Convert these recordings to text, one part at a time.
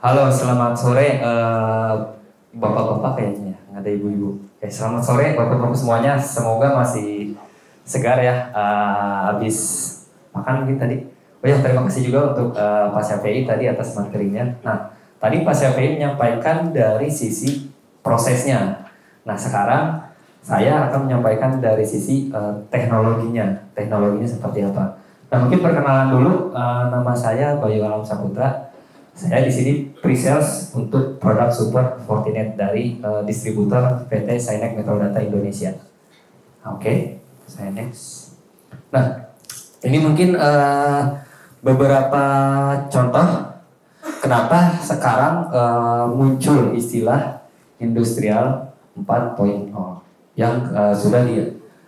Halo, selamat sore bapak-bapak kayaknya, nggak ada ibu-ibu. Selamat sore bapak-bapak semuanya, semoga masih segar ya habis makan mungkin tadi. Oh ya, terima kasih juga untuk Pak Syafi'i tadi atas materinya. Nah, tadi Pak Syafi'i menyampaikan dari sisi prosesnya. Nah, sekarang saya akan menyampaikan dari sisi teknologinya. Teknologinya seperti apa. Nah, mungkin perkenalan dulu, nama saya Bayu Alam Saputra. Saya di sini pre-sales untuk produk support Fortinet dari distributor PT Synex Metrodata Indonesia. Oke, saya next. Nah, ini mungkin beberapa contoh kenapa sekarang muncul istilah industrial 4.0 yang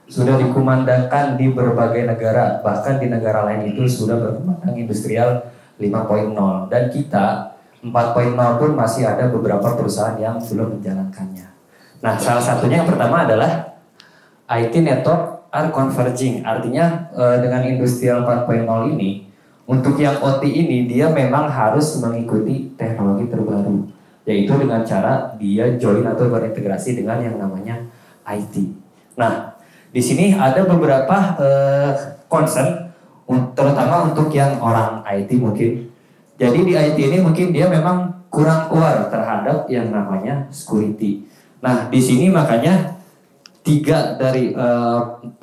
sudah dikumandangkan di berbagai negara, bahkan di negara lain itu sudah berkumandang industrial 5.0, dan kita 4.0 pun masih ada beberapa perusahaan yang belum menjalankannya. Nah, salah satunya yang pertama adalah IT network are converging. Artinya dengan industrial 4.0 ini, untuk yang OT ini dia memang harus mengikuti teknologi terbaru, yaitu dengan cara dia join atau berintegrasi dengan yang namanya IT. Nah, di sini ada beberapa concern terutama untuk yang orang IT mungkin. Jadi di IT ini mungkin dia memang kurang aware terhadap yang namanya security. Nah, di sini makanya 3 per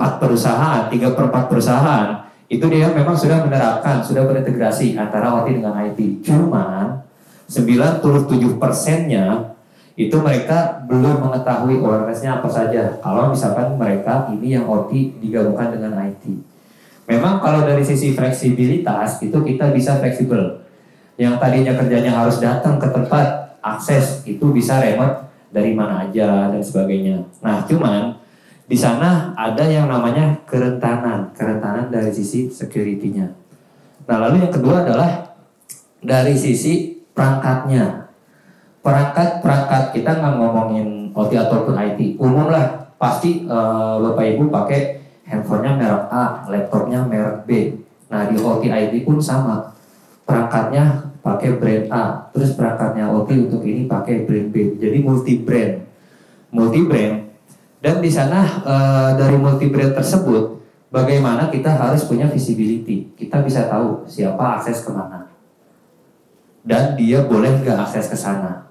4 perusahaan itu dia memang sudah menerapkan, sudah berintegrasi antara OT dengan IT. Cuman 97%-nya itu mereka belum mengetahui awareness-nya apa saja. Kalau misalkan mereka ini yang OT digabungkan dengan IT. Memang kalau dari sisi fleksibilitas itu kita bisa fleksibel. Yang tadinya kerjanya harus datang ke tempat, akses itu bisa remote dari mana aja dan sebagainya. Nah, cuman di sana ada yang namanya kerentanan dari sisi security-nya. Nah, lalu yang kedua adalah dari sisi perangkatnya. Perangkat kita nggak ngomongin OT ataupun IT, umum lah, pasti Bapak Ibu pakai handphonenya merek A, laptopnya merek B. Nah, di OT IT pun sama. Perangkatnya pakai brand A, terus perangkatnya OT untuk ini pakai brand B. Jadi multi brand. Dan di sana dari multi brand tersebut, bagaimana kita harus punya visibility. Kita bisa tahu siapa akses kemana. Dan dia boleh nggak akses ke sana.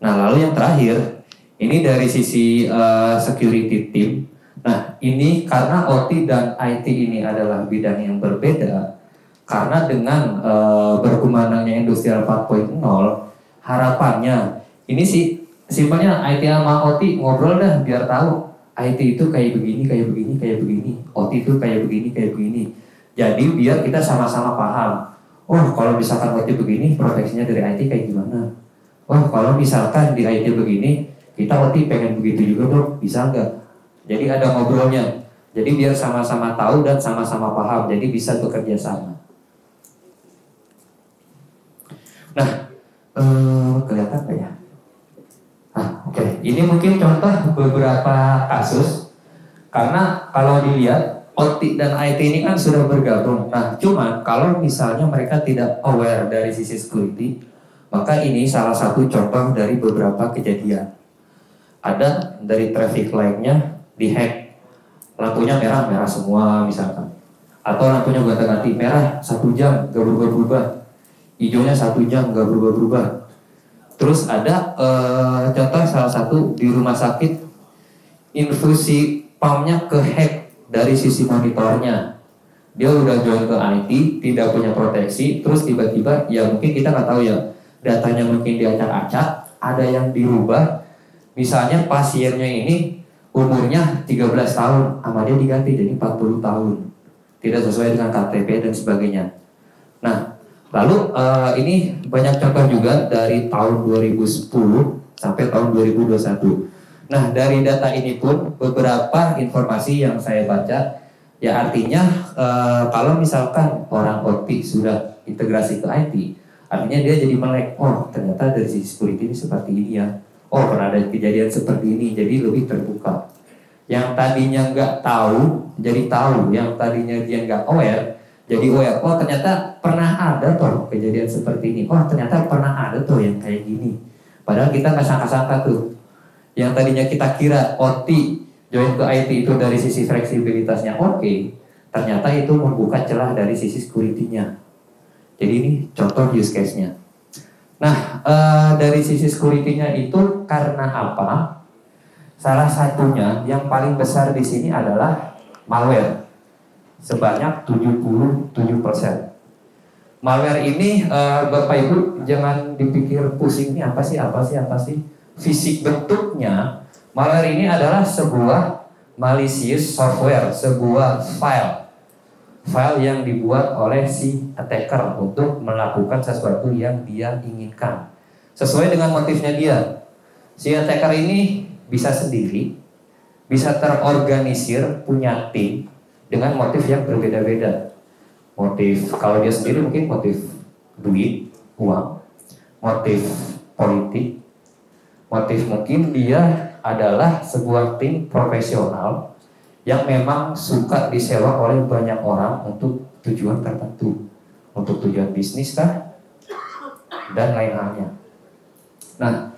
Nah, lalu yang terakhir, ini dari sisi security team. Nah, ini karena OT dan IT ini adalah bidang yang berbeda, karena dengan berkembangnya industrial 4.0, harapannya ini sih simpelnya IT sama OT ngobrol dah biar tahu IT itu kayak begini, OT itu kayak begini. Jadi biar kita sama-sama paham. Oh, kalau misalkan OT begini, proteksinya dari IT kayak gimana? Oh, kalau misalkan di IT begini, kita OT pengen begitu juga dong, bisa nggak? Jadi ada ngobrolnya. Jadi biar sama-sama tahu dan sama-sama paham. Jadi bisa bekerja sama. Nah, kelihatan nggak ya? Oke. Ini mungkin contoh beberapa kasus. Karena kalau dilihat OT dan IT ini kan sudah bergabung. Nah, cuman kalau misalnya mereka tidak aware dari sisi security, maka ini salah satu contoh dari beberapa kejadian. Ada dari traffic light-nya dihack, lampunya merah semua misalkan, atau lampunya gonta-ganti, merah 1 jam gak berubah-berubah, hijaunya 1 jam gak berubah-berubah. Terus ada contoh salah satu di rumah sakit, infusi pumpnya kehack dari sisi monitornya. Dia udah join ke IT, tidak punya proteksi, terus tiba-tiba ya mungkin kita nggak tahu ya, datanya mungkin diacak-acak, ada yang dirubah. Misalnya pasiennya ini umurnya 13 tahun, sama dia diganti jadi 40 tahun. Tidak sesuai dengan KTP dan sebagainya. Nah, lalu ini banyak contoh juga dari tahun 2010 sampai tahun 2021. Nah, dari data ini pun beberapa informasi yang saya baca, ya artinya kalau misalkan orang OT sudah integrasi ke IT, artinya dia jadi melek, oh ternyata dari sisi security ini seperti ini ya. Oh, pernah ada kejadian seperti ini, jadi lebih terbuka. Yang tadinya nggak tahu, jadi tahu. Yang tadinya dia nggak aware, jadi aware. Oh, ternyata pernah ada tuh kejadian seperti ini. Oh ternyata pernah ada tuh yang kayak gini. Padahal kita nggak sangka-sangka tuh. Yang tadinya kita kira OT join ke IT itu dari sisi fleksibilitasnya oke, ternyata itu membuka celah dari sisi security-nya. Jadi ini contoh use case-nya. Nah, dari sisi security-nya itu karena apa? Salah satunya yang paling besar di sini adalah malware. Sebanyak 77%. Malware ini Bapak Ibu jangan dipikir pusing ini apa sih. Fisik bentuknya malware ini adalah sebuah malicious software, sebuah file yang dibuat oleh si attacker untuk melakukan sesuatu yang dia inginkan sesuai dengan motifnya dia. Si attacker ini bisa sendiri, bisa terorganisir, punya tim dengan motif yang berbeda-beda. Motif kalau dia sendiri mungkin motif duit, uang, motif politik, motif mungkin dia adalah sebuah tim profesional yang memang suka disewa oleh banyak orang untuk tujuan tertentu, untuk tujuan bisnis kah, dan lain halnya. Nah,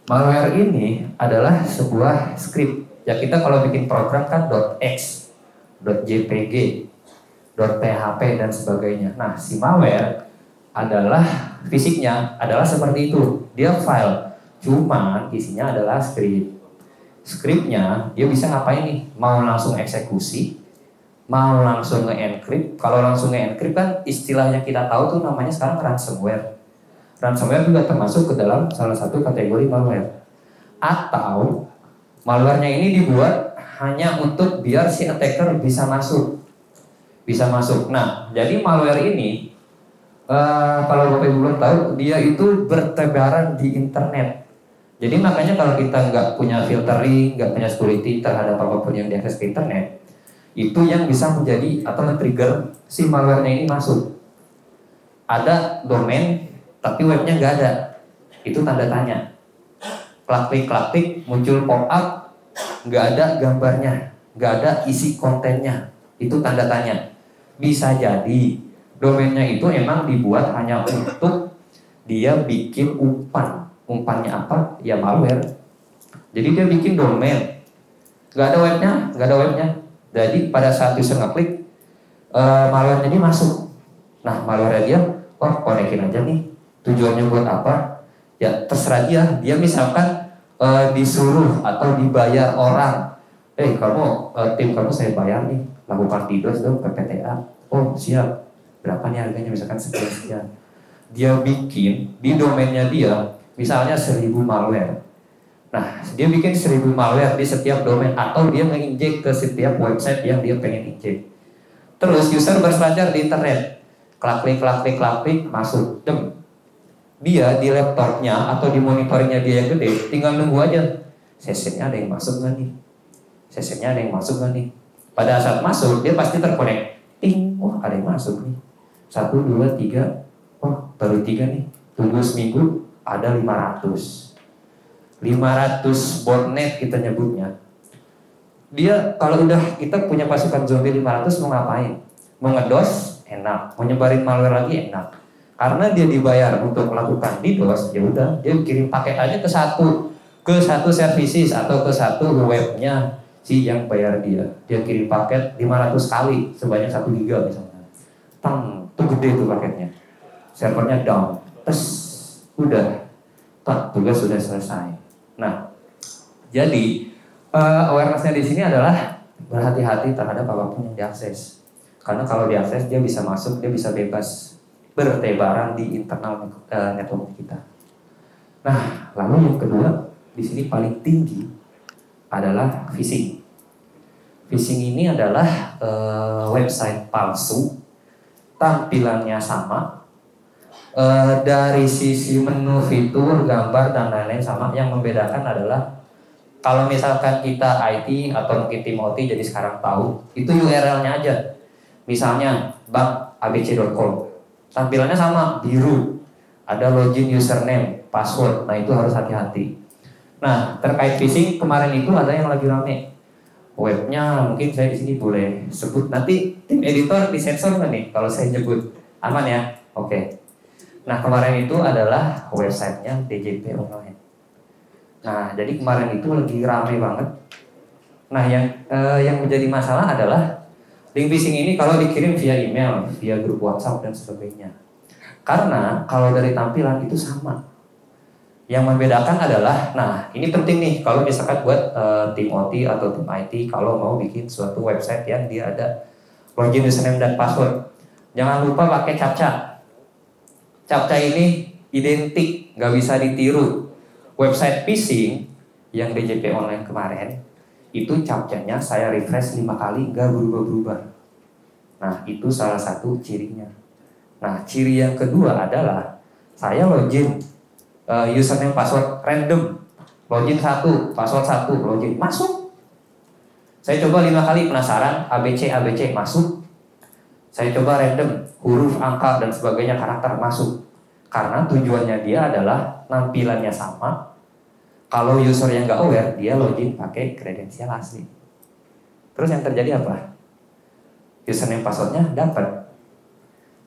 malware ini adalah sebuah script. Ya kita kalau bikin program kan .x, .jpg, .php dan sebagainya. Nah, si malware adalah fisiknya adalah seperti itu. Dia file, cuman isinya adalah script. Scriptnya dia bisa ngapain nih? Mau langsung eksekusi, mau langsung nge-encrypt. Kalau langsung nge-encrypt kan istilahnya kita tahu tuh namanya sekarang ransomware. Ransomware juga termasuk ke dalam salah satu kategori malware. Atau malwarenya ini dibuat hanya untuk biar si attacker bisa masuk. Nah, jadi malware ini kalau Bapak Ibu belum tahu, dia itu bertebaran di internet. Jadi makanya kalau kita nggak punya filtering, nggak punya security terhadap apapun yang diakses ke internet, itu yang bisa menjadi atau men-trigger si malwarenya ini masuk. Ada domain, tapi webnya nggak ada. Itu tanda tanya. Klik muncul pop-up, nggak ada gambarnya, nggak ada isi kontennya. Itu tanda tanya. Bisa jadi domainnya itu emang dibuat hanya untuk dia bikin umpan. Umpannya apa? Ya malware. Jadi dia bikin domain, nggak ada webnya. Jadi pada saat user ngeklik, malware ini masuk. Nah malware dia, konekin aja nih. Tujuannya buat apa? Ya terserah dia. Dia misalkan disuruh atau dibayar orang. Tim kamu saya bayar nih, lakukan DDoS dong PPTA. Oh siap. Berapa nih harganya? Misalkan sekian. Dia bikin di domainnya dia, misalnya 1000 malware. Nah, dia bikin 1000 malware di setiap domain atau dia menginjek ke setiap website yang dia pengen injek. Terus user berselancar di internet, klik, masuk. Dia di laptopnya atau di monitornya dia yang gede, tinggal nunggu aja. Sessionnya ada yang masuk nggak nih? Pada saat masuk, dia pasti terkonek. Ting, wah ada yang masuk nih. 1, 2, 3, oh baru 3 nih. Tunggu seminggu, ada 500 botnet kita nyebutnya. Dia kalau udah kita punya pasukan zombie 500 mau ngapain? Mau ngedos enak, mau nyebarin malware lagi enak. Karena dia dibayar untuk melakukan DDoS, ya udah dia kirim paket aja ke satu services atau ke satu webnya si yang bayar dia. Dia kirim paket 500 kali sebanyak 1 giga misalnya. Tuh gede tuh paketnya. Servernya down. Udah. Tugas sudah selesai. Nah, jadi awareness-nya di sini adalah berhati-hati terhadap apapun yang diakses. Karena kalau diakses dia bisa masuk, dia bisa bebas bertebaran di internal network kita. Nah, lalu yang kedua di sini paling tinggi adalah phishing. Phishing ini adalah website palsu, tampilannya sama. Dari sisi menu, fitur, gambar dan lain-lain sama. Yang membedakan adalah kalau misalkan kita IT atau mungkin tim OT jadi sekarang tahu, itu URL-nya aja. Misalnya bankabc.com, tampilannya sama, biru, ada login, username, password. Nah itu harus hati-hati. Nah terkait phishing kemarin itu ada yang lagi rame. Webnya mungkin saya di sini boleh sebut, nanti tim editor disensor nggak nih kalau saya nyebut Aman ya? Oke. Nah kemarin itu adalah websitenya DJP Online. Nah jadi kemarin itu lagi rame banget. Nah yang menjadi masalah adalah link phishing ini kalau dikirim via email, via grup WhatsApp dan sebagainya. Karena kalau dari tampilan itu sama. Yang membedakan adalah, nah ini penting nih kalau misalkan buat tim OT atau tim IT kalau mau bikin suatu website yang dia ada login username dan password. Jangan lupa pakai CAPTCHA. CAPTCHA ini identik, nggak bisa ditiru. Website phishing yang DJP Online kemarin itu CAPTCHA-nya saya refresh 5 kali nggak berubah-berubah. Nah itu salah satu cirinya. Nah ciri yang kedua adalah saya login username password random, login 1, password 1, login masuk. Saya coba 5 kali penasaran, ABC masuk. Saya coba random, huruf, angka dan sebagainya, karakter masuk. Karena tujuannya dia adalah nampilannya sama. Kalau user yang nggak aware, dia login pakai kredensial asli. Terus yang terjadi apa? Username passwordnya dapat.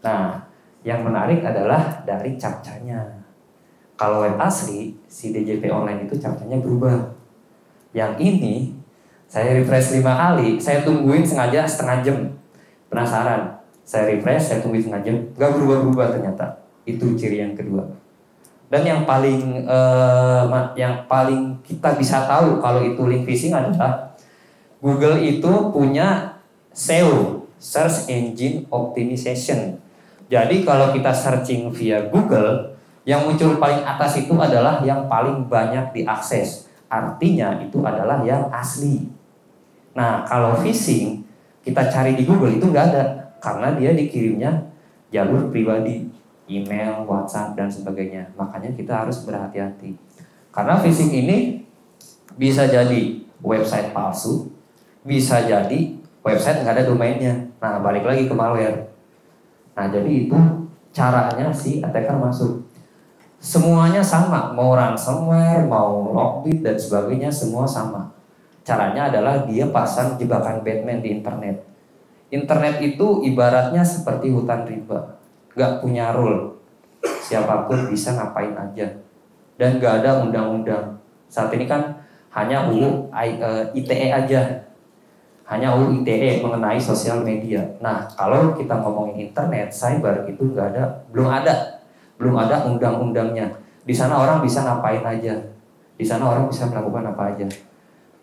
Nah, yang menarik adalah dari CAPTCHA-nya. Kalau web asli, si DJP Online itu CAPTCHA-nya berubah. Yang ini, saya refresh 5 kali, saya tungguin sengaja setengah jam. Penasaran, saya refresh, saya tungguin setengah jam, nggak berubah-berubah ternyata. Itu ciri yang kedua. Dan yang paling kita bisa tahu kalau itu link phishing adalah Google itu punya SEO, Search Engine Optimization. Jadi kalau kita searching via Google, yang muncul paling atas itu adalah yang paling banyak diakses. Artinya itu adalah yang asli. Nah kalau phishing kita cari di Google itu nggak ada, karena dia dikirimnya jalur pribadi, email, WhatsApp dan sebagainya. Makanya kita harus berhati-hati. Karena phishing ini bisa jadi website palsu, bisa jadi website nggak ada domainnya. Nah balik lagi ke malware. Nah jadi itu caranya si attacker masuk. Semuanya sama, mau ransomware, mau lockbit dan sebagainya, semua sama. Caranya adalah dia pasang jebakan Batman di internet. Internet itu ibaratnya seperti hutan rimba, gak punya rule. Siapapun bisa ngapain aja. Dan gak ada undang-undang. Saat ini kan hanya UU ITE aja. Hanya UU ITE mengenai sosial media. Nah, kalau kita ngomongin internet, cyber itu belum ada undang-undangnya. Di sana orang bisa ngapain aja. Di sana orang bisa melakukan apa aja.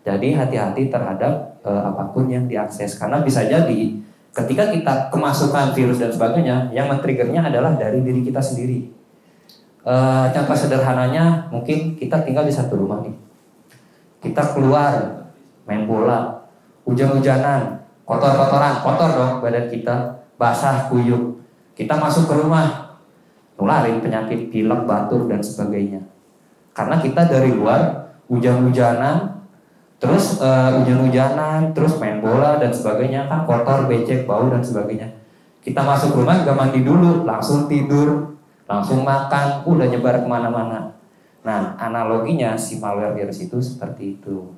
Jadi hati-hati terhadap apapun yang diakses. Karena bisa jadi ketika kita kemasukan virus dan sebagainya, yang men-triggernya adalah dari diri kita sendiri. Contoh sederhananya, mungkin kita tinggal di satu rumah nih. Kita keluar main bola, hujan-hujanan, kotor dong badan kita, basah, kuyup. Kita masuk ke rumah, nularin penyakit pilek, batuk dan sebagainya. Karena kita dari luar hujan-hujanan, terus main bola dan sebagainya, kan kotor, becek, bau dan sebagainya. Kita masuk rumah gak mandi dulu, langsung tidur, langsung makan, udah nyebar kemana-mana. Nah analoginya si malware virus itu seperti itu.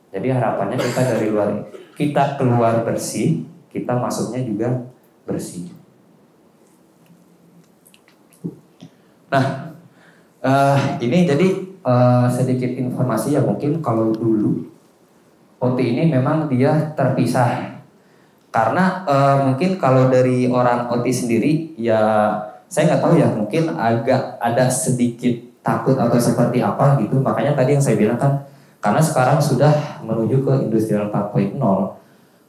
Jadi harapannya kita dari luar, kita keluar bersih, kita masuknya juga bersih. Nah, ini jadi sedikit informasi ya, mungkin kalau dulu OT ini memang dia terpisah. Karena mungkin kalau dari orang OT sendiri ya saya nggak tahu ya, mungkin agak ada sedikit takut atau seperti apa gitu. Makanya tadi yang saya bilang kan, karena sekarang sudah menuju ke industri 4.0.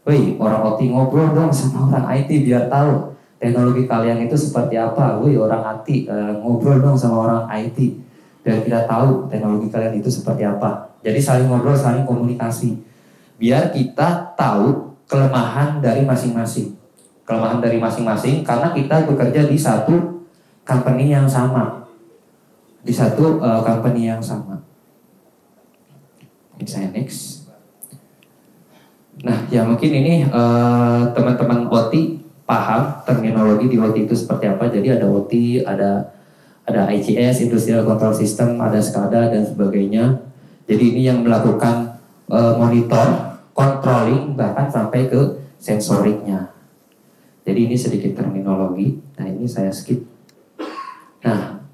Woi, orang OT ngobrol dong sama orang IT biar tahu teknologi kalian itu seperti apa. Woi, orang IT ngobrol dong sama orang IT biar kita tahu teknologi kalian itu seperti apa. Jadi saling ngobrol, saling komunikasi. Biar kita tahu kelemahan dari masing-masing. Kelemahan dari masing-masing karena kita bekerja di satu company yang sama. Di satu company yang sama. Saya next. Nah, ya mungkin ini teman-teman OT paham terminologi di OT itu seperti apa. Jadi ada OT, ada ICS, Industrial Control System, ada SCADA dan sebagainya. Jadi ini yang melakukan monitor, controlling, bahkan sampai ke sensoriknya. Jadi ini sedikit terminologi. Nah ini saya skip. Nah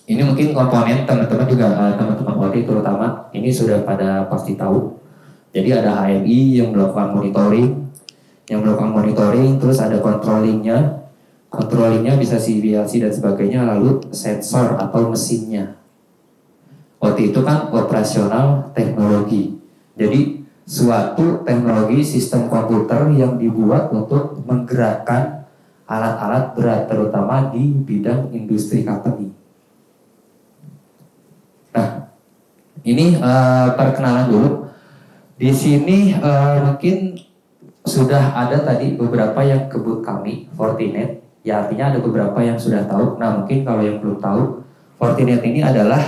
ini mungkin komponen teman-teman juga, teman-teman OT terutama ini sudah pada pasti tahu. Jadi ada HMI yang melakukan monitoring, terus ada controllingnya bisa CVLC dan sebagainya, lalu sensor atau mesinnya. OT itu kan operasional teknologi. Jadi suatu teknologi sistem komputer yang dibuat untuk menggerakkan alat-alat berat, terutama di bidang industri company. Nah, ini perkenalan dulu. Di sini mungkin sudah ada tadi beberapa yang kebut kami, Fortinet. Ya artinya ada beberapa yang sudah tahu. Nah mungkin kalau yang belum tahu, Fortinet ini adalah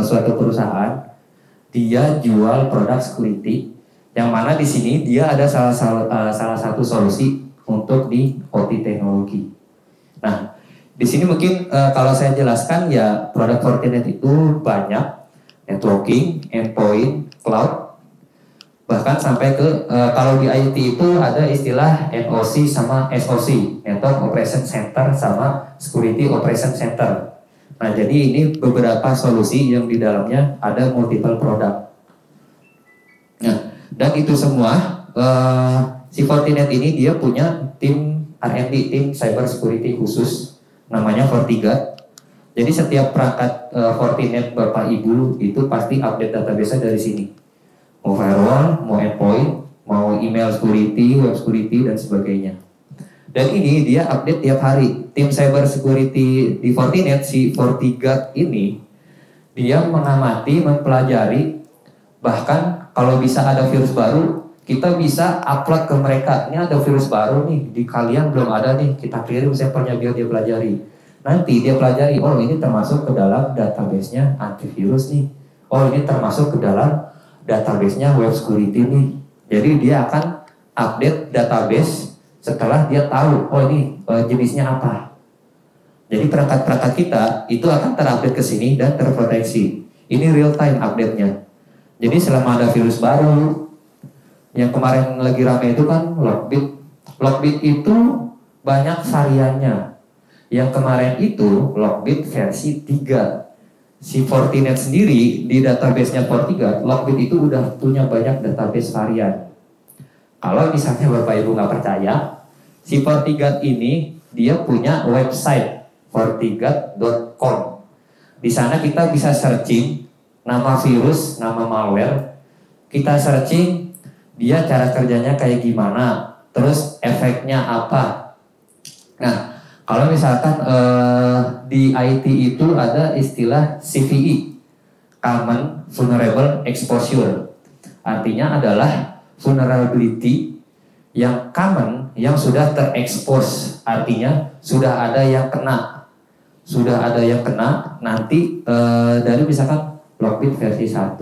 suatu perusahaan. Dia jual produk security, yang mana di sini dia ada salah satu solusi untuk di OT teknologi. Nah di sini mungkin kalau saya jelaskan ya, produk Fortinet itu banyak, networking, endpoint, cloud, bahkan sampai ke kalau di IT itu ada istilah NOC sama SOC, Network Operation Center sama Security Operation Center. Nah jadi ini beberapa solusi yang di dalamnya ada multiple produk. Nah dan itu semua si Fortinet ini dia punya tim R&D, tim cyber security khusus, namanya FortiGuard. Jadi setiap perangkat Fortinet Bapak Ibu itu pasti update database dari sini. Mau firewall, mau endpoint, mau email security, web security, dan sebagainya. Dan ini dia update tiap hari. Tim cyber security di Fortinet, si FortiGuard ini, dia mengamati, mempelajari, bahkan kalau bisa ada virus baru, kita bisa upload ke mereka. Ini ada virus baru nih, di kalian belum ada nih, kita kirim sampelnya biar dia pelajari. Nanti dia pelajari, oh ini termasuk ke dalam database-nya antivirus nih. Oh ini termasuk ke dalam database-nya web security nih. Jadi dia akan update database setelah dia tahu, oh ini jenisnya apa. Jadi perangkat-perangkat kita itu akan terupdate ke sini dan terproteksi. Ini real time update-nya. Jadi selama ada virus baru, yang kemarin lagi ramai itu kan Lockbit. Lockbit itu banyak variannya. Yang kemarin itu Lockbit versi 3. Si Fortinet sendiri di database-nya FortiGuard, Lockbit itu udah punya banyak database varian. Kalau misalnya Bapak Ibu nggak percaya, si FortiGuard ini dia punya website fortiguard.com. Di sana kita bisa searching nama virus, nama malware. Kita searching dia cara kerjanya kayak gimana, terus efeknya apa. Nah, kalau misalkan di IT itu ada istilah CVE, Common Vulnerable Exposure. Artinya adalah vulnerability yang common, yang sudah terekspos. Artinya sudah ada yang kena. Nanti dari misalkan Lockbit versi 1.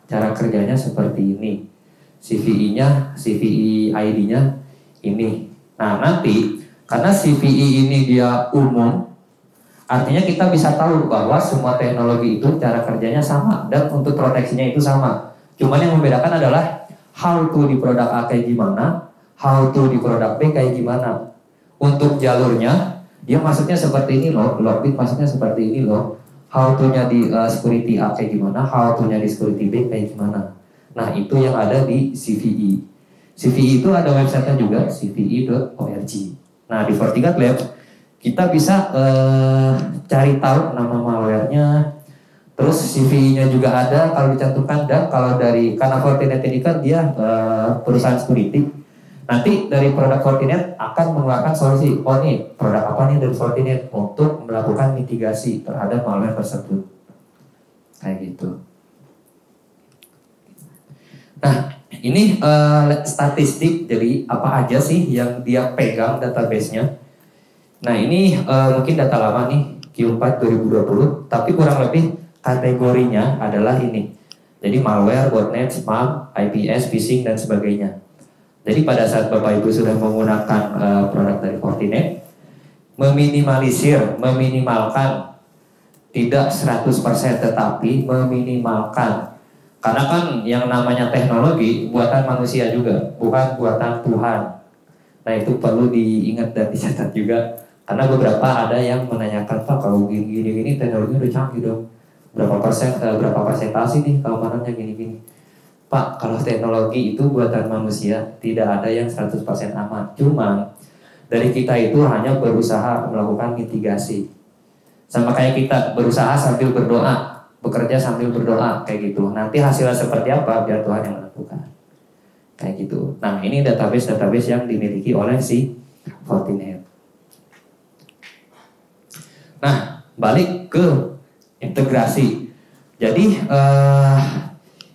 Cara kerjanya seperti ini. CVE-nya, CVE ID-nya ini. Nah, nanti karena CVE ini dia umum, artinya kita bisa tahu bahwa semua teknologi itu cara kerjanya sama dan untuk proteksinya itu sama. Cuman yang membedakan adalah how to di produk A kayak gimana, how to di produk B kayak gimana. Untuk jalurnya, dia masuknya seperti ini loh, Lockbit masuknya seperti ini loh. How to-nya di security A kayak gimana, how to-nya di security B kayak gimana. Nah itu yang ada di CVE. CVE itu ada website-nya juga, cve.org. Nah di FortiGuard Lab kita bisa cari tahu nama malware-nya, terus CVE-nya juga ada kalau dicantumkan. Dan kalau dari, karena Fortinet ini kan dia perusahaan security, nanti dari produk Fortinet akan mengeluarkan solusi. Oh nih produk apa nih dari Fortinet untuk melakukan mitigasi terhadap malware tersebut, kayak gitu. Nah ini statistik, jadi apa aja sih yang dia pegang database-nya. Nah ini mungkin data lama nih, Q4 2020, tapi kurang lebih kategorinya adalah ini. Jadi malware, botnet, spam, IPS, phishing, dan sebagainya. Jadi pada saat Bapak Ibu sudah menggunakan produk dari Fortinet, minimalkan, tidak 100% tetapi meminimalkan. Karena kan yang namanya teknologi buatan manusia juga, bukan buatan Tuhan. Nah itu perlu diingat dan dicatat juga, karena beberapa ada yang menanyakan, Pak kalau gini-gini teknologi udah canggih dong, berapa persentase nih keamanannya gini-gini. Pak, kalau teknologi itu buatan manusia, tidak ada yang 100% aman. Cuma dari kita itu hanya berusaha melakukan mitigasi. Sama kayak kita berusaha sambil berdoa, bekerja sambil berdoa, kayak gitu. Nanti hasilnya seperti apa, biar Tuhan yang menentukan. Kayak gitu. Nah, ini database yang dimiliki oleh si Fortinet. Nah, balik ke integrasi. Jadi,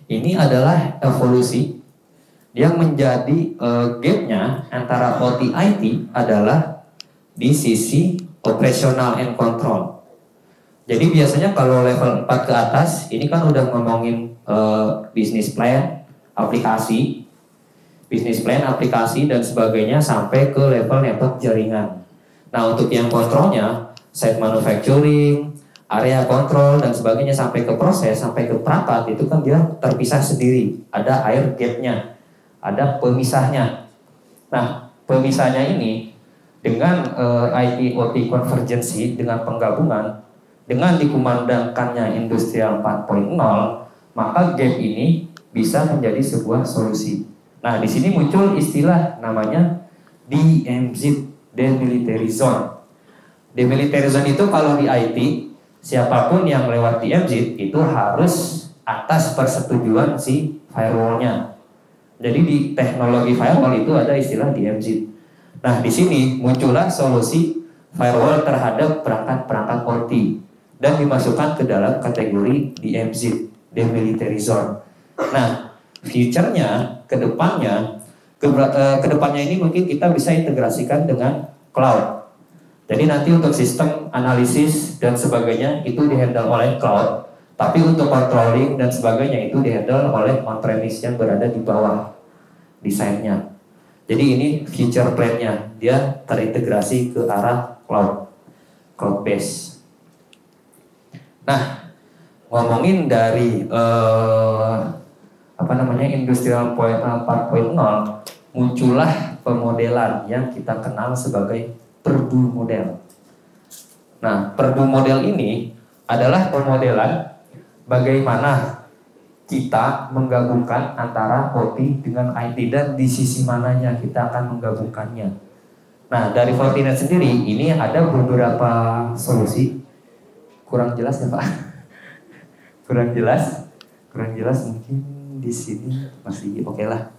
ini adalah evolusi yang menjadi gapnya antara OT IT adalah di sisi operational and control. Jadi biasanya kalau level 4 ke atas ini kan udah ngomongin business plan, aplikasi dan sebagainya sampai ke level network jaringan. Nah untuk yang kontrolnya, site manufacturing, area kontrol dan sebagainya sampai ke proses, sampai ke perangkat itu kan dia terpisah sendiri. Ada air gapnya, ada pemisahnya. Nah pemisahnya ini dengan IT OT convergency, dengan penggabungan, dengan dikumandangkannya Industrial 4.0, maka gap ini bisa menjadi sebuah solusi. Nah di sini muncul istilah namanya DMZ, Demilitarized Zone. Demilitarized Zone itu kalau di IT, siapapun yang lewat DMZ itu harus atas persetujuan si firewall-nya. Jadi di teknologi firewall itu ada istilah DMZ. Nah di sini muncullah solusi firewall terhadap perangkat-perangkat OT dan dimasukkan ke dalam kategori DMZ, Demilitarized Zone. Nah future-nya, kedepannya ini mungkin kita bisa integrasikan dengan cloud. Jadi nanti untuk sistem analisis dan sebagainya itu dihandle oleh cloud, tapi untuk controlling dan sebagainya itu dihandle oleh on-premise yang berada di bawah desainnya. Jadi ini future plan-nya, dia terintegrasi ke arah cloud base. Nah, ngomongin dari Industrial 4.0, muncullah pemodelan yang kita kenal sebagai Purdue model. Nah, Purdue model ini adalah pemodelan bagaimana kita menggabungkan antara OT dengan IT dan di sisi mananya kita akan menggabungkannya. Nah, dari Fortinet sendiri ini ada beberapa solusi. Kurang jelas ya Pak? Kurang jelas mungkin di sini masih oke lah.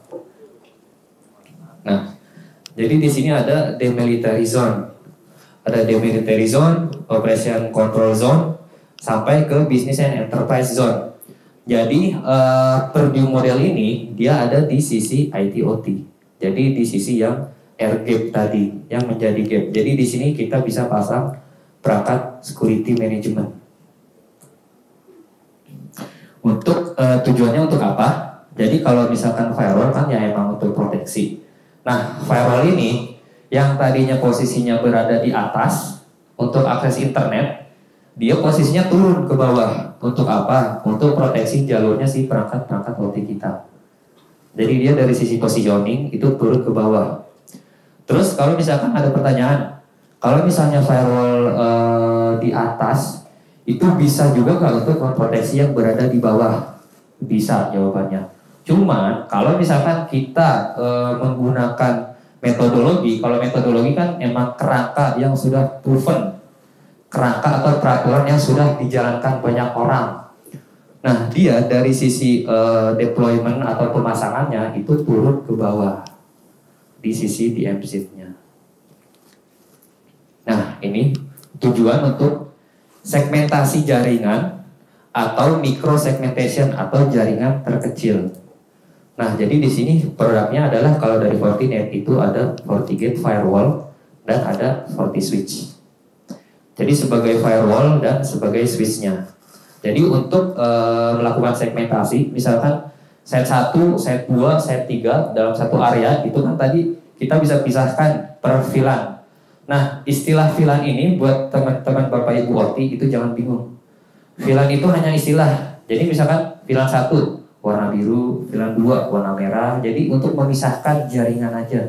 Nah, jadi di sini ada Demilitarized Zone, ada Demilitarized Zone, Operation Control Zone, sampai ke Business and Enterprise Zone. Jadi Purdue model ini dia ada di sisi IT/OT. Jadi di sisi yang air gap tadi, yang menjadi gap. Jadi di sini kita bisa pasang perangkat security management. Untuk tujuannya untuk apa? Jadi kalau misalkan firewall kan ya emang untuk proteksi. Nah firewall ini yang tadinya posisinya berada di atas untuk akses internet, dia posisinya turun ke bawah. Untuk apa? Untuk proteksi jalurnya si perangkat-perangkat OT kita. Jadi dia dari sisi positioning itu turun ke bawah. Terus kalau misalkan ada pertanyaan, kalau misalnya firewall di atas, itu bisa juga nggak untuk memproteksi yang berada di bawah? Bisa jawabannya. Cuman kalau misalkan kita menggunakan metodologi, kalau metodologi kan emang kerangka yang sudah proven, kerangka atau peraturan yang sudah dijalankan banyak orang. Nah dia dari sisi deployment atau pemasangannya itu turun ke bawah di sisi DMZ-nya. Nah ini tujuan untuk segmentasi jaringan atau micro segmentation atau jaringan terkecil. Nah jadi di sini produknya adalah kalau dari Fortinet itu ada FortiGate firewall dan ada FortiSwitch. Jadi sebagai firewall dan sebagai switch-nya. Jadi untuk melakukan segmentasi, misalkan set 1, set 2, set 3 dalam satu area, itu kan tadi kita bisa pisahkan per VLAN. Nah istilah VLAN ini buat teman-teman Bapak Ibu OT itu jangan bingung. VLAN itu hanya istilah. Jadi misalkan VLAN 1 warna biru, VLAN 2 warna merah. Jadi untuk memisahkan jaringan aja.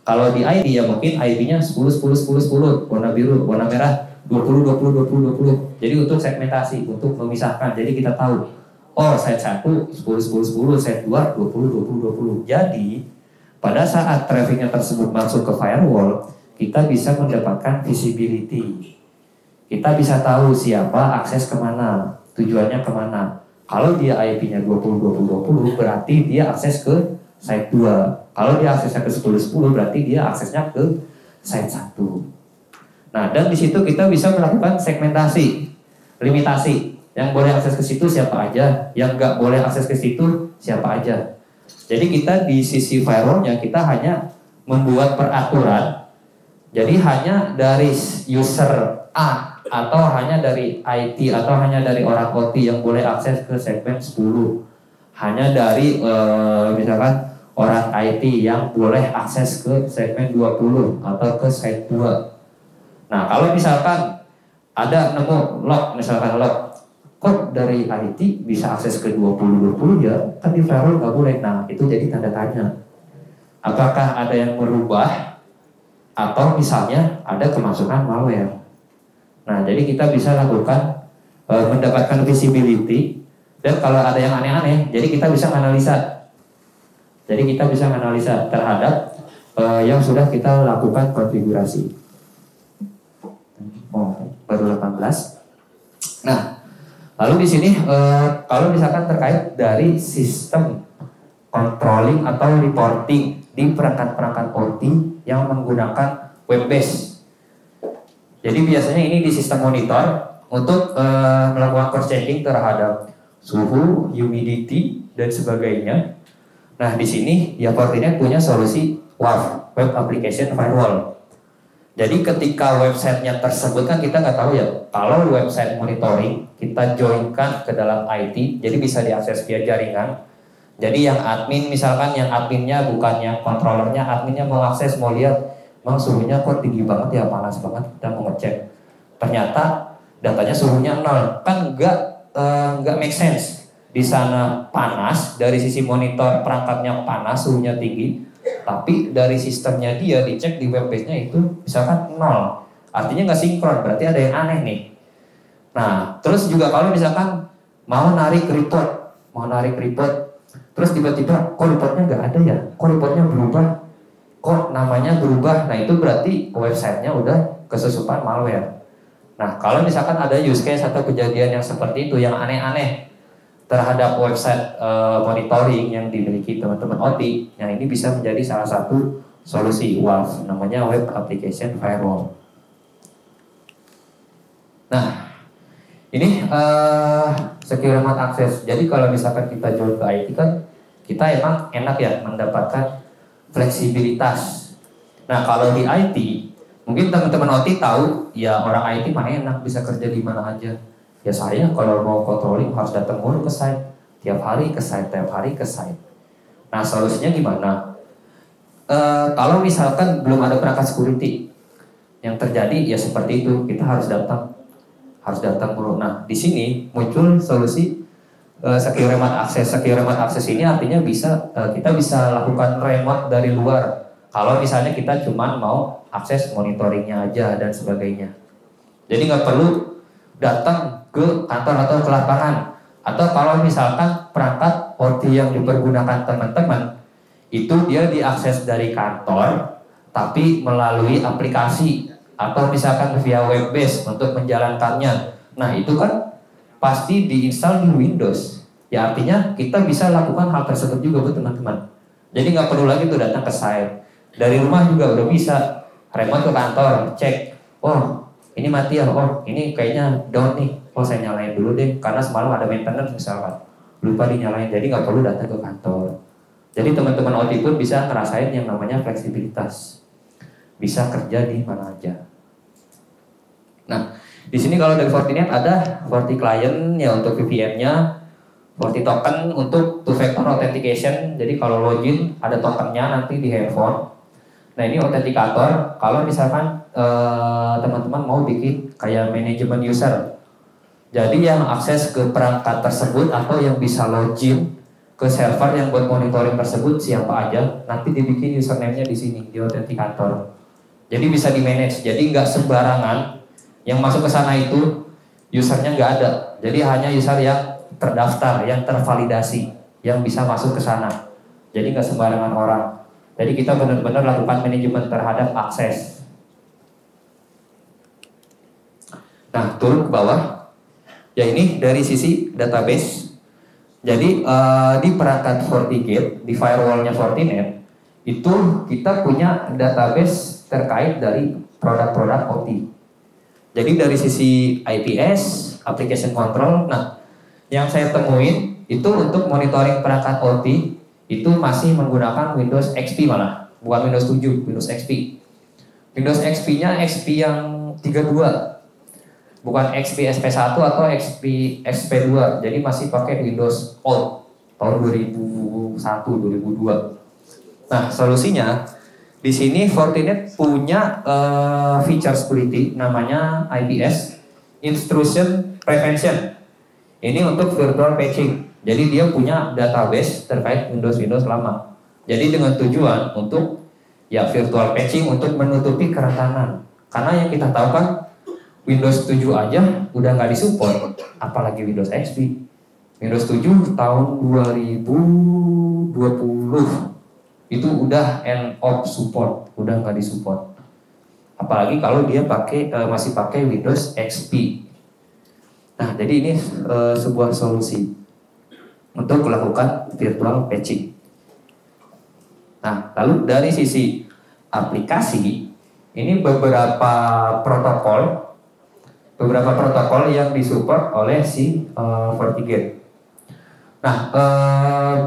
Kalau di IP ya mungkin IP-nya 10, 10, 10, 10, warna biru, warna merah 20, 20, 20, 20. Jadi untuk segmentasi, untuk memisahkan. Jadi kita tahu, oh set 1 10, 10, 10, set 2 20, 20, 20. Jadi pada saat trafficnya tersebut masuk ke firewall, kita bisa mendapatkan visibility. Kita bisa tahu siapa akses kemana, tujuannya kemana. Kalau dia IP-nya 20, 20, 20, berarti dia akses ke site 2. Kalau dia aksesnya ke 10, 10, berarti dia aksesnya ke site 1. Nah, dan di situ kita bisa melakukan segmentasi, limitasi. Yang boleh akses ke situ siapa aja, yang nggak boleh akses ke situ siapa aja. Jadi kita di sisi firewallnya kita hanya membuat peraturan. Jadi hanya dari user A atau hanya dari IT atau hanya dari orang OT yang boleh akses ke segmen 10. Hanya dari misalkan orang IT yang boleh akses ke segmen 20 atau ke site 2. Nah, kalau misalkan ada nemu log, misalkan log, kok dari IT bisa akses ke 20 ya, kan di firewall nggak boleh. Nah, itu jadi tanda tanya. Apakah ada yang merubah atau misalnya ada kemasukan malware. Nah, jadi kita bisa lakukan mendapatkan visibility, dan kalau ada yang aneh-aneh, jadi kita bisa analisa. Jadi kita bisa analisa terhadap yang sudah kita lakukan konfigurasi. Oh, baru 18. Nah, lalu di sini kalau misalkan terkait dari sistem controlling atau reporting di perangkat-perangkat OT yang menggunakan web base. Jadi biasanya ini di sistem monitor untuk melakukan cross checking terhadap suhu, humidity dan sebagainya. Nah, di sini ya Fortinet punya solusi WAF, Web Application Firewall. Jadi ketika websitenya tersebut kan kita nggak tahu ya, kalau website monitoring kita joinkan ke dalam IT, jadi bisa diakses via jaringan. Jadi yang admin misalkan yang adminnya bukan yang kontrolernya, adminnya mau akses mau lihat, bang suhunya kok tinggi banget ya, panas banget, kita mau ngecek. Ternyata datanya suhunya 0, kan nggak make sense. Di sana panas, dari sisi monitor perangkatnya panas, suhunya tinggi, tapi dari sistemnya dia dicek di web base-nya itu misalkan 0. Artinya nggak sinkron, berarti ada yang aneh nih. Nah, terus juga kalau misalkan mau narik report, terus tiba-tiba kok reportnya nggak ada ya, kok reportnya berubah, kok namanya berubah, nah itu berarti websitenya udah kesusupan malware. Nah, kalau misalkan ada use case atau kejadian yang seperti itu, yang aneh-aneh terhadap website monitoring yang dimiliki teman-teman OT, yang ini bisa menjadi salah satu solusi WAF, namanya Web Application Firewall. Nah, ini secure remote access. Jadi kalau misalkan kita join ke IT kan, kita emang enak ya mendapatkan fleksibilitas. Nah, kalau di IT, mungkin teman-teman OT tahu, ya orang IT mah enak bisa kerja di mana aja. Ya saya kalau mau controlling harus datang mulu ke site, tiap hari ke site. Nah, solusinya gimana? Kalau misalkan belum ada perangkat security, yang terjadi ya seperti itu, kita harus datang mulu. Nah, di sini muncul solusi secure remote access. Secure remote access ini artinya kita bisa lakukan remote dari luar. Kalau misalnya kita cuma mau akses monitoringnya aja dan sebagainya. Jadi nggak perlu datang ke kantor atau ke lapangan. Atau kalau misalkan perangkat OT yang dipergunakan teman-teman itu dia diakses dari kantor, tapi melalui aplikasi atau misalkan via web base untuk menjalankannya. Nah, itu kan pasti diinstal di Windows. Ya artinya kita bisa lakukan hal tersebut juga buat teman-teman. Jadi nggak perlu lagi tuh datang ke site. Dari rumah juga udah bisa remote ke kantor, cek. Oh, ini mati ya. Oh, ini kayaknya down nih. Oh, saya nyalain dulu deh karena semalam ada maintenance misalkan. Lupa dinyalain. Jadi nggak perlu datang ke kantor. Jadi teman-teman OT pun bisa ngerasain yang namanya fleksibilitas. Bisa kerja di mana aja. Nah, di sini kalau dari Fortinet ada Forti Client ya untuk VPN-nya, Forti Token untuk two factor authentication. Jadi kalau login ada tokennya nanti di handphone. Nah, ini autentikator. Kalau misalkan teman-teman mau bikin kayak manajemen user. Jadi yang akses ke perangkat tersebut atau yang bisa login ke server yang buat monitoring tersebut siapa aja, nanti dibikin username-nya di sini di autentikator. Jadi bisa di manage. Jadi nggak sembarangan yang masuk ke sana itu usernya nggak ada. Jadi hanya user yang terdaftar, yang tervalidasi, yang bisa masuk ke sana. Jadi nggak sembarangan orang. Jadi kita benar-benar lakukan manajemen terhadap akses. Nah, turun ke bawah. Ya ini dari sisi database. Jadi di perangkat FortiGate, di firewallnya Fortinet, itu kita punya database terkait dari produk-produk OT. Jadi dari sisi IPS, application control, nah yang saya temuin itu untuk monitoring perangkat OT itu masih menggunakan Windows XP malah, bukan Windows 7, Windows XP. Windows XP-nya XP yang 32. Bukan XP SP1 atau XP SP2, jadi masih pakai Windows old tahun 2001 2002. Nah, solusinya di sini Fortinet punya feature security namanya IPS, Intrusion Prevention. Ini untuk virtual patching. Jadi dia punya database terkait Windows lama. Jadi dengan tujuan untuk ya virtual patching untuk menutupi kerentanan. Karena yang kita tahu kan Windows 7 aja udah nggak disupport, apalagi Windows XP. Windows 7 tahun 2020 itu udah end of support, udah nggak disupport. Apalagi kalau dia masih pakai Windows XP. Nah, jadi ini sebuah solusi untuk melakukan virtual patching. Nah, lalu dari sisi aplikasi, ini beberapa protokol yang disupport oleh si FortiGate. Nah,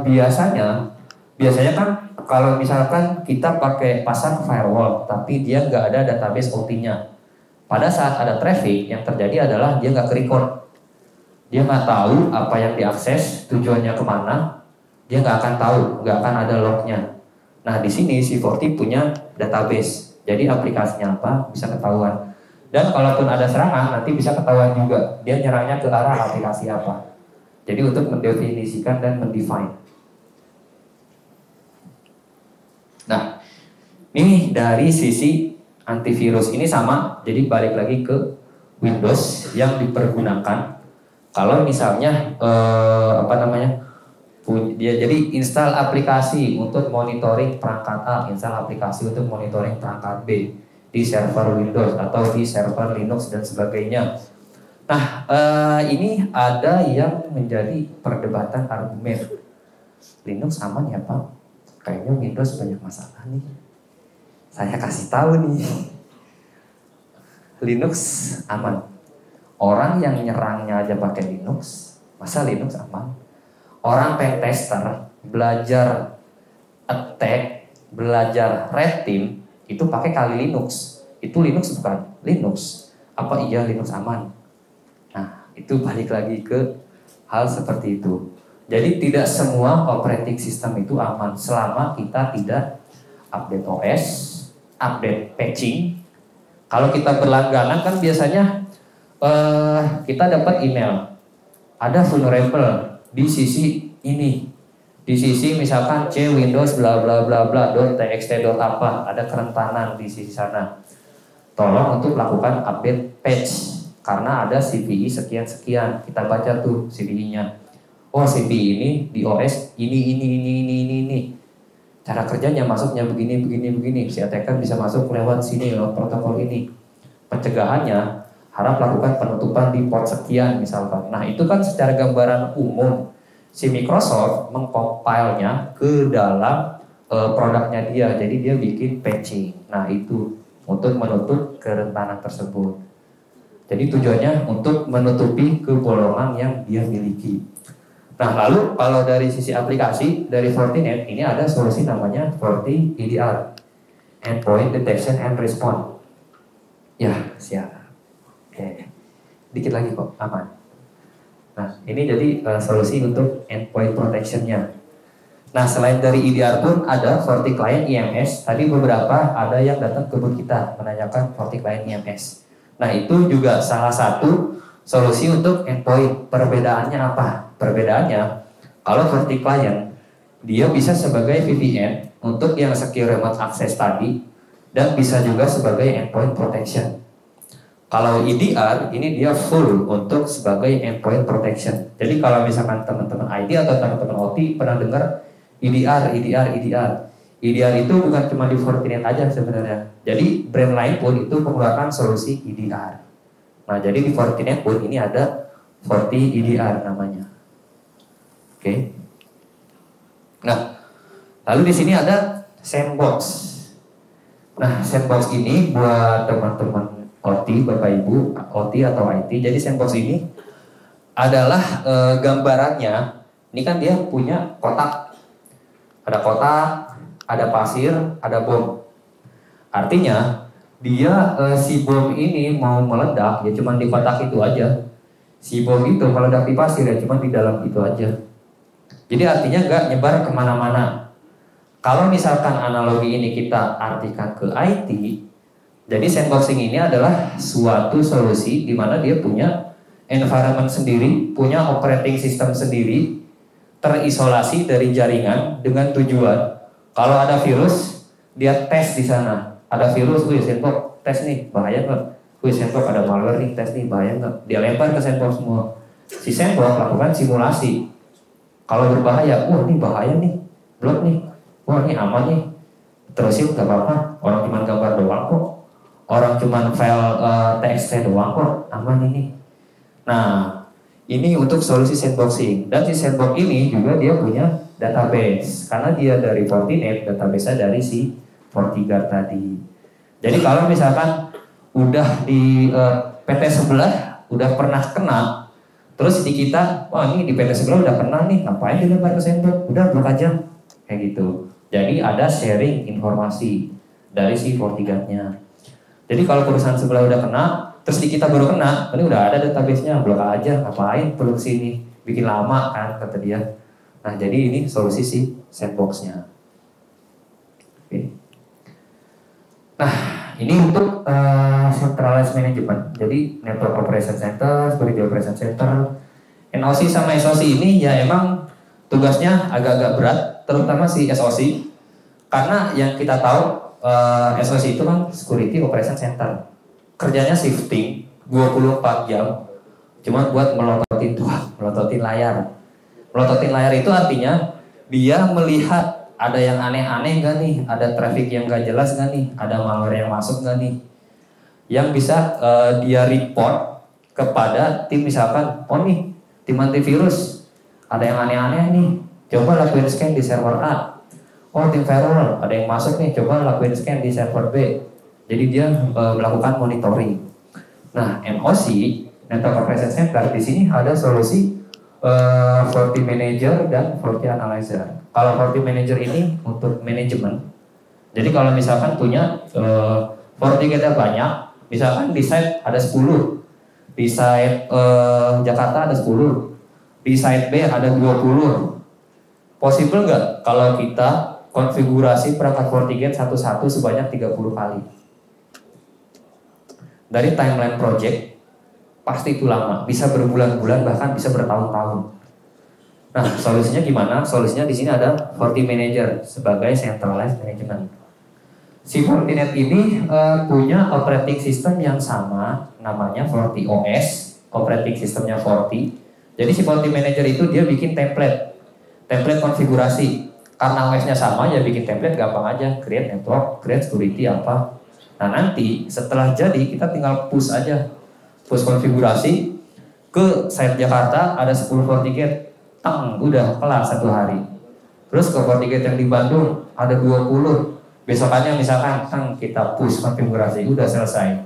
biasanya kan kalau misalkan kita pakai pasang firewall, tapi dia nggak ada database OT-nya. Pada saat ada traffic, yang terjadi adalah dia nggak ke-record. Dia nggak tahu apa yang diakses, tujuannya kemana, dia nggak akan tahu, nggak akan ada lognya. Nah, di sini si Forti punya database, jadi aplikasinya apa bisa ketahuan. Dan kalaupun ada serangan, nanti bisa ketahuan juga dia nyerangnya ke arah aplikasi apa. Jadi untuk mendefinisikan dan mendefine. Nah, ini dari sisi antivirus ini sama, jadi balik lagi ke Windows yang dipergunakan. Kalau misalnya dia jadi install aplikasi untuk monitoring perangkat A, install aplikasi untuk monitoring perangkat B di server Windows atau di server Linux dan sebagainya. Nah, ini ada yang menjadi perdebatan argumen. Linux aman ya Pak? Kayaknya Windows banyak masalah nih. Saya kasih tahu nih, Linux aman. Orang yang nyerangnya aja pakai Linux, masa Linux aman? Orang pentester belajar attack, belajar red team itu pakai kali Linux. Itu Linux bukan? Linux. Apa iya Linux aman? Nah, itu balik lagi ke hal seperti itu. Jadi tidak semua operating system itu aman selama kita tidak update OS, update patching. Kalau kita berlangganan kan biasanya kita dapat email, ada vulnerable di sisi ini, di sisi misalkan C Windows bla bla bla bla .txt apa, ada kerentanan di sisi sana. Tolong untuk lakukan update patch karena ada CVE sekian. Kita baca tuh CVE-nya. Oh, CVE ini di OS ini. Cara kerjanya masuknya begini. Si attacker bisa masuk lewat sini, lewat protokol ini. Pencegahannya harap lakukan penutupan di port sekian misalkan. Nah, itu kan secara gambaran umum. Si Microsoft mengcompile-nya ke dalam produknya dia. Jadi dia bikin patching. Nah, itu untuk menutup kerentanan tersebut. Jadi tujuannya untuk menutupi kebolongan yang dia miliki. Nah, lalu kalau dari sisi aplikasi dari Fortinet ini ada solusi namanya FortiEDR, Endpoint Detection and Response. Ya, siap. Oke. Dikit lagi kok, aman. Nah, ini jadi solusi untuk endpoint protection-nya. Nah, selain dari EDR pun ada FortiClient IMS. Tadi beberapa ada yang datang ke booth kita menanyakan FortiClient IMS. Nah, itu juga salah satu solusi untuk endpoint. Perbedaannya apa? Perbedaannya, Kalau Forti Client, dia bisa sebagai VPN untuk yang secure remote access tadi, dan bisa juga sebagai endpoint protection. Kalau EDR, ini dia full untuk sebagai endpoint protection. Jadi kalau misalkan teman-teman IT atau teman-teman OT pernah dengar EDR. EDR itu bukan cuma di Fortinet aja sebenarnya. Jadi brand lain pun itu mengeluarkan solusi EDR. Nah, jadi di Fortinet pun ini ada Forti EDR namanya. Oke. Nah, lalu di sini ada sandbox. Nah, sandbox ini buat teman-teman OT, Bapak Ibu, OT atau IT. Jadi sandbox ini adalah gambarannya. Ini kan dia punya kotak. Ada kotak, ada pasir, ada bom. Artinya dia si bom ini mau meledak ya cuma di kotak itu aja. Si bom itu meledak di pasir ya cuma di dalam itu aja. Jadi artinya nggak nyebar kemana-mana. Kalau misalkan analogi ini kita artikan ke IT, jadi sandboxing ini adalah suatu solusi di mana dia punya environment sendiri, punya operating system sendiri, terisolasi dari jaringan dengan tujuan kalau ada virus dia tes di sana. Ada virus, sandbox tes nih, bahaya nggak? Sandbox ada malware nih, tes nih, bahaya nggak? Dia lempar ke sandbox semua. Si sandbox lakukan simulasi. Kalau berbahaya, ini bahaya nih, blok nih, ini aman nih, terusin nggak apa-apa, orang cuma gambar doang kok, orang cuma file TXT doang kok, aman ini. Nah, ini untuk solusi sandboxing. Dan si sandbox ini juga dia punya database, karena dia dari Fortinet, database-nya dari si FortiGuard tadi. Jadi kalau misalkan udah di PT sebelah udah pernah kena, terus di kita, ini di PT sebelah udah kena nih, ngapain dilempar ke sandbox? Udah blok aja, kayak gitu. Jadi ada sharing informasi dari si FortiGuard-nya. Jadi kalau perusahaan sebelah udah kena, terus di kita baru kena, ini udah ada database-nya, blok aja, ngapain perlu sini, bikin lama kan, kata dia. Nah, jadi ini solusi si sandbox-nya. Oke. Nah, ini untuk centralized management. Jadi network operation center, security operation center, NOC sama SOC ini ya emang tugasnya agak-agak berat, terutama si SOC, karena yang kita tahu SOC itu kan security operation center. Kerjanya shifting 24 jam, cuma buat melototin layar. Melototin layar itu artinya dia melihat ada yang aneh-aneh gak nih, ada traffic yang gak jelas gak nih, ada malware yang masuk gak nih, yang bisa dia report kepada tim, misalkan, nih tim antivirus ada yang aneh-aneh nih, coba lakuin scan di server A. Tim firewall ada yang masuk nih, coba lakuin scan di server B. Jadi dia melakukan monitoring. Nah, NOC, Network Operation Center, di sini ada solusi Forti Manager dan Forti Analyzer. Kalau Forti Manager ini untuk manajemen. Jadi kalau misalkan punya Forti kita banyak, misalkan di site ada 10, di site Jakarta ada 10, di site B ada 20. Possible nggak kalau kita konfigurasi perangkat FortiGate satu-satu sebanyak 30 kali? Dari timeline project pasti itu lama, bisa berbulan-bulan bahkan bisa bertahun-tahun. Nah, solusinya gimana? Solusinya di sini ada Forti Manager sebagai centralized management. Si Fortinet ini punya operating system yang sama, namanya FortiOS, operating systemnya Forti. Jadi si Forti Manager itu dia bikin template konfigurasi. Karena OS-nya sama, ya bikin template gampang aja, create network, create security apa. Nah, nanti setelah jadi kita tinggal push aja, push konfigurasi ke site Jakarta ada 10 FortiGate, udah kelar 1 hari. Terus ke FortiGate yang di Bandung ada 20, besokannya misalkan kita push konfigurasi, udah selesai.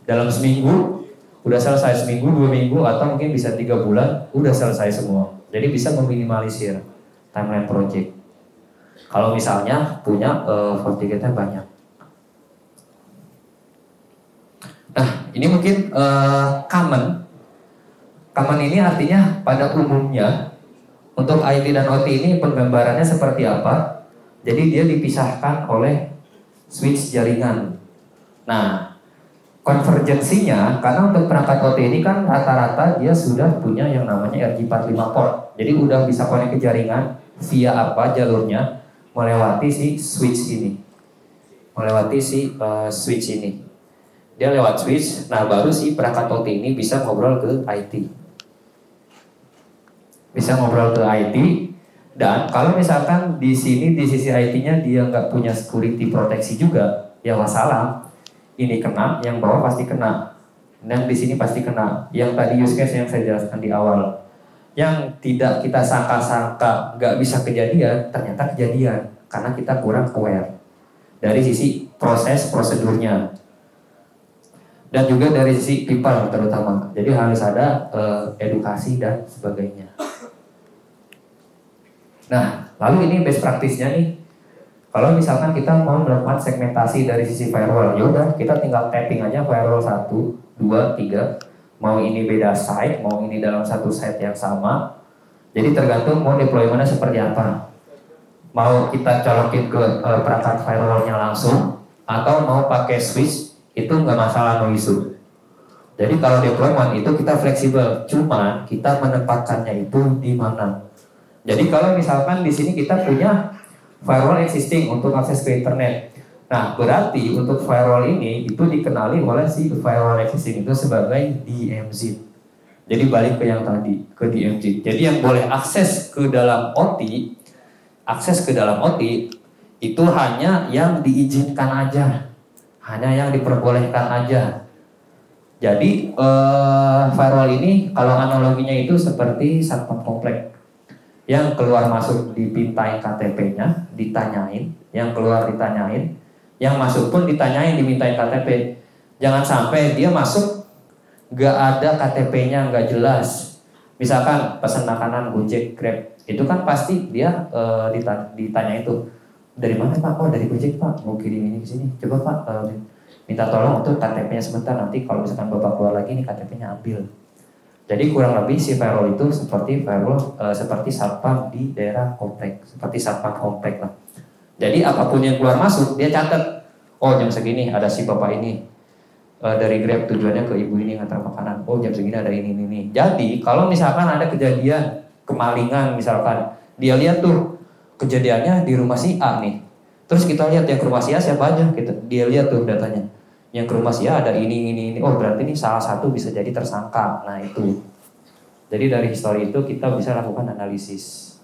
Dalam seminggu udah selesai, seminggu, 2 minggu, atau mungkin bisa 3 bulan udah selesai semua. Jadi bisa meminimalisir timeline project. Kalau misalnya punya FortiGate-nya banyak. Nah, ini mungkin common. Common ini artinya pada umumnya untuk IT dan OT ini penggambarannya seperti apa? Jadi dia dipisahkan oleh switch jaringan. Nah, konvergensinya, karena untuk perangkat OT ini kan rata-rata dia sudah punya yang namanya RJ45 port. Jadi udah bisa connect ke jaringan via apa jalurnya, melewati si switch ini. Dia lewat switch, nah baru si perangkat OT ini bisa ngobrol ke IT. Dan kalau misalkan di sini di sisi IT-nya dia nggak punya security proteksi juga, ya masalah. Ini kena, yang bawah pasti kena, dan di sini pasti kena. Yang tadi use case yang saya jelaskan di awal, yang tidak kita sangka-sangka nggak bisa kejadian, ternyata kejadian karena kita kurang aware dari sisi proses prosedurnya. Dan juga dari sisi people terutama. Jadi harus ada edukasi dan sebagainya. Nah, lalu ini best practice-nya nih. Kalau misalkan kita mau melakukan segmentasi dari sisi firewall, ya udah kita tinggal tapping aja firewall 1, 2, 3. Mau ini beda site, mau ini dalam satu site yang sama. Jadi tergantung mau deployment-nya seperti apa. Mau kita colokin ke perangkat firewall-nya langsung, atau mau pakai switch, itu nggak masalah, no issue. Jadi kalau deployment itu kita fleksibel, cuma kita menempatkannya itu di mana. Jadi kalau misalkan di sini kita punya firewall existing untuk akses ke internet, nah berarti untuk firewall ini itu dikenali oleh si firewall existing itu sebagai DMZ. Jadi balik ke yang tadi, ke DMZ. Jadi yang boleh akses ke dalam OT itu hanya yang diizinkan aja. Hanya yang diperbolehkan aja. Jadi firewall ini kalau analoginya itu seperti satpam komplek. Yang keluar masuk dipintain KTP-nya, ditanyain, yang keluar ditanyain, yang masuk pun ditanyain, dimintain KTP. Jangan sampai dia masuk gak ada KTP-nya, gak jelas. Misalkan pesan makanan Gojek, Grab, itu kan pasti dia ditanya itu. Dari mana Pak? Oh dari Gojek Pak, mau kirim ini ke sini. Coba Pak, minta tolong untuk KTP-nya sebentar, nanti kalau misalkan Bapak keluar lagi nih KTP-nya ambil. Jadi kurang lebih si firewall itu seperti seperti satpam di daerah komplek, seperti satpam komplek lah. Jadi apapun yang keluar masuk dia catat. Oh jam segini ada si Bapak ini dari Grab tujuannya ke ibu ini ngantar makanan. Oh jam segini ada ini. Jadi kalau misalkan ada kejadian kemalingan misalkan, dia lihat tuh kejadiannya di rumah si A nih. Terus kita lihat yang ke rumah si A siapa aja, dia lihat tuh datanya. Yang ke rumah si A ada ini. Oh berarti ini salah satu bisa jadi tersangka. Nah itu. Jadi dari histori itu kita bisa lakukan analisis.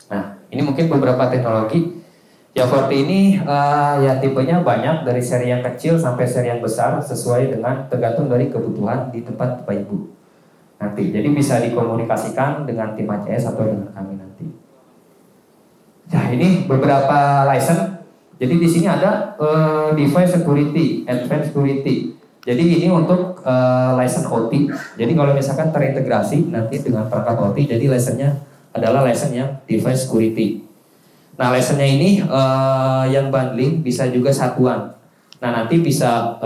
Nah ini mungkin beberapa teknologi. Ya Forti ini ya tipenya banyak, dari seri yang kecil sampai seri yang besar, sesuai dengan tergantung dari kebutuhan di tempat Bapak Ibu nanti. Jadi bisa dikomunikasikan dengan tim ACS atau dengan kami nanti. Ya ini beberapa license. Jadi di sini ada device security, advanced security. Jadi ini untuk license OT. Jadi kalau misalkan terintegrasi nanti dengan perangkat OT, jadi license-nya adalah license yang device security. Nah license-nya ini yang bundling bisa juga satuan. Nah nanti bisa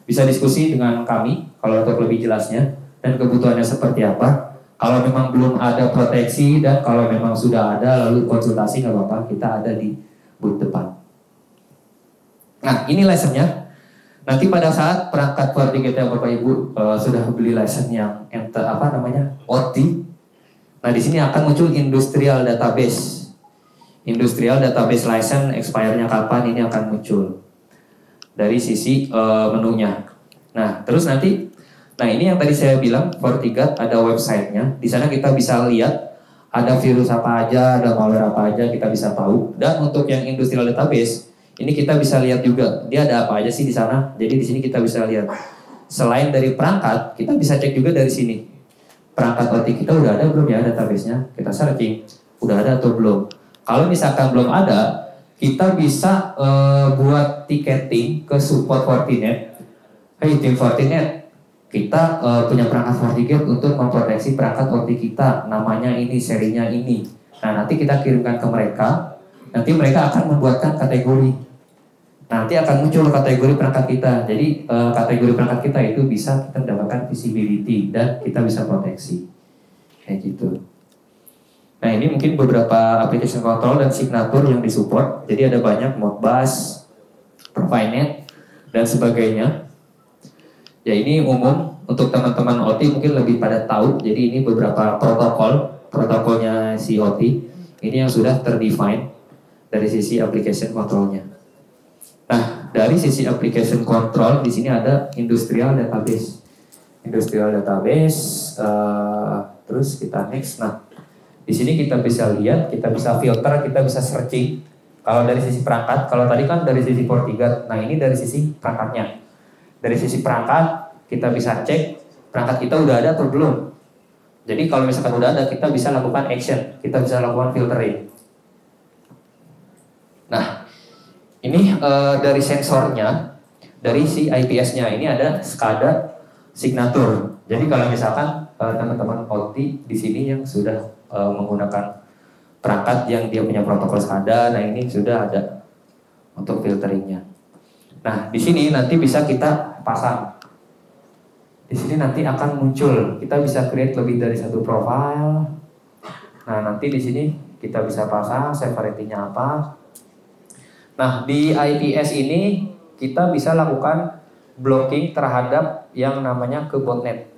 bisa diskusi dengan kami kalau untuk lebih jelasnya dan kebutuhannya seperti apa. Kalau memang belum ada proteksi dan kalau memang sudah ada lalu konsultasi nggak apa-apa, kita ada di booth depan. Nah ini license-nya. Nanti pada saat perangkat Forti kita Bapak Ibu sudah beli license yang OT. Nah di sini akan muncul industrial database. Industrial database license expire-nya kapan, ini akan muncul dari sisi menunya. Nah terus nanti, nah ini yang tadi saya bilang FortiGuard ada websitenya. Di sana kita bisa lihat ada virus apa aja, ada malware apa aja, kita bisa tahu. Dan untuk yang industrial database ini kita bisa lihat juga dia ada apa aja sih di sana. Jadi di sini kita bisa lihat. Selain dari perangkat, kita bisa cek juga dari sini. Perangkat OT kita udah ada belum ya database-nya? Kita searching, udah ada atau belum? Kalau misalkan belum ada, kita bisa buat ticketing ke support Fortinet. Hey tim Fortinet, kita punya perangkat FortiGuard untuk memproteksi perangkat OT kita. Namanya ini, serinya ini. Nah nanti kita kirimkan ke mereka. Nanti mereka akan membuatkan kategori. Nanti akan muncul kategori perangkat kita. Jadi kategori perangkat kita itu bisa kita mendapatkan visibility dan kita bisa proteksi. Kayak gitu. Nah ini mungkin beberapa application control dan signature yang disupport. Jadi ada banyak Modbus, Profinet, dan sebagainya. Ya ini umum untuk teman-teman OT mungkin lebih pada tahu. Jadi ini beberapa protokolnya si OT. Ini yang sudah terdefine dari sisi application controlnya. Nah, dari sisi application control di sini ada industrial database. Terus kita next. Nah, di sini kita bisa lihat, kita bisa filter, kita bisa searching. Kalau dari sisi perangkat, kalau tadi kan dari sisi FortiGuard. Nah, ini dari sisi perangkatnya. Dari sisi perangkat, kita bisa cek perangkat kita udah ada atau belum. Jadi kalau misalkan udah ada, kita bisa lakukan action, kita bisa lakukan filtering. Nah, ini dari sensornya, dari si IPS-nya ini ada SCADA signature. Jadi kalau misalkan teman-teman OT di sini yang sudah menggunakan perangkat yang dia punya protokol SCADA, nah ini sudah ada untuk filteringnya. Nah, di sini nanti bisa kita pasang. Di sini nanti akan muncul, kita bisa create lebih dari satu profile. Nah, nanti di sini kita bisa pasang severity-nya apa. Nah, di IPS ini kita bisa lakukan blocking terhadap yang namanya ke botnet.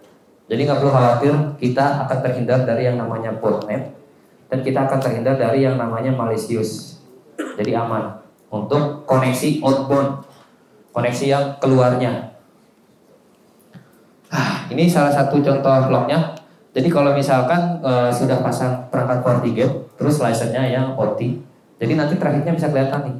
Jadi nggak perlu khawatir, kita akan terhindar dari yang namanya botnet dan kita akan terhindar dari yang namanya malicious. Jadi aman untuk koneksi outbound, koneksi yang keluarnya. Ini salah satu contoh lognya. Jadi kalau misalkan sudah pasang perangkat FortiGate, terus license-nya yang OT, jadi nanti trafiknya bisa kelihatan nih,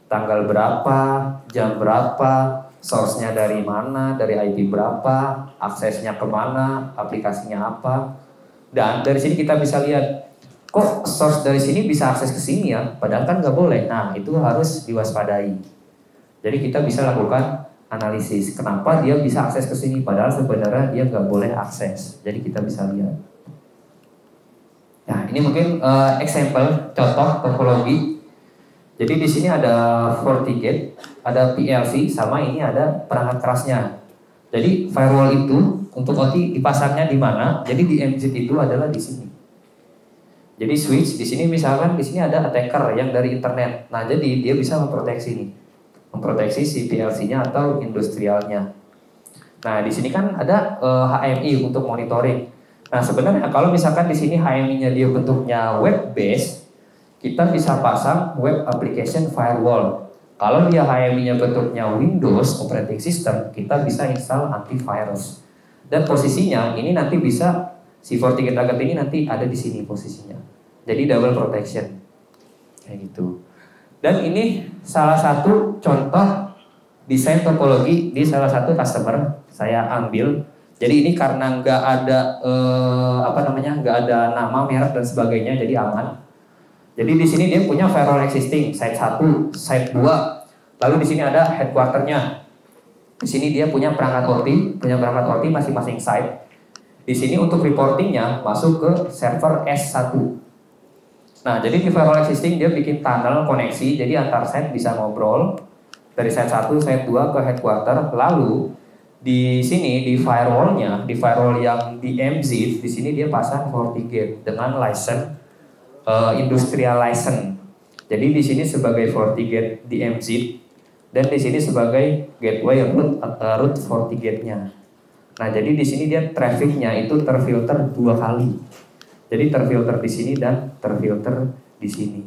tanggal berapa, jam berapa, source-nya dari mana, dari IP berapa, aksesnya kemana, aplikasinya apa. Dan dari sini kita bisa lihat, kok source dari sini bisa akses ke sini ya, padahal kan nggak boleh. Nah, itu harus diwaspadai. Jadi kita bisa lakukan analisis, kenapa dia bisa akses ke sini, padahal sebenarnya dia nggak boleh akses. Jadi kita bisa lihat. Nah, ini mungkin example, contoh topologi. Jadi di sini ada FortiGate, ada PLC, sama ini ada perangkat kerasnya. Jadi firewall itu untuk OT dipasangnya di mana? Jadi di MZ itu adalah di sini. Jadi switch di sini misalkan di sini ada attacker yang dari internet. Nah, jadi dia bisa memproteksi nih, memproteksi si PLC-nya atau industrialnya. Nah, di sini kan ada HMI untuk monitoring. Nah, sebenarnya kalau misalkan di sini HMI-nya dia bentuknya web based, kita bisa pasang web application firewall. Kalau dia HMI-nya bentuknya Windows operating system, kita bisa install antivirus. Dan posisinya ini nanti bisa si FortiGate target ini nanti ada di sini posisinya. Jadi double protection. Kayak gitu. Dan ini salah satu contoh desain topologi di salah satu customer saya ambil. Jadi ini karena nggak ada nggak ada nama, merek dan sebagainya, jadi aman. Jadi di sini dia punya firewall existing, site 1, site 2. Lalu di sini ada headquarternya. Di sini dia punya perangkat OT masing-masing site. Di sini untuk reportingnya masuk ke server S1. Nah, jadi di firewall existing dia bikin tunnel koneksi, jadi antar site bisa ngobrol dari site 1, site 2 ke headquarter. Lalu di sini di firewallnya, di firewall yang di MZ, di sini dia pasang FortiGate dengan license industrial license. Jadi di sini sebagai FortiGate DMZ dan di sini sebagai gateway root FortiGate-nya. Nah, jadi di sini dia traffic-nya itu terfilter 2 kali. Jadi terfilter di sini dan terfilter di sini.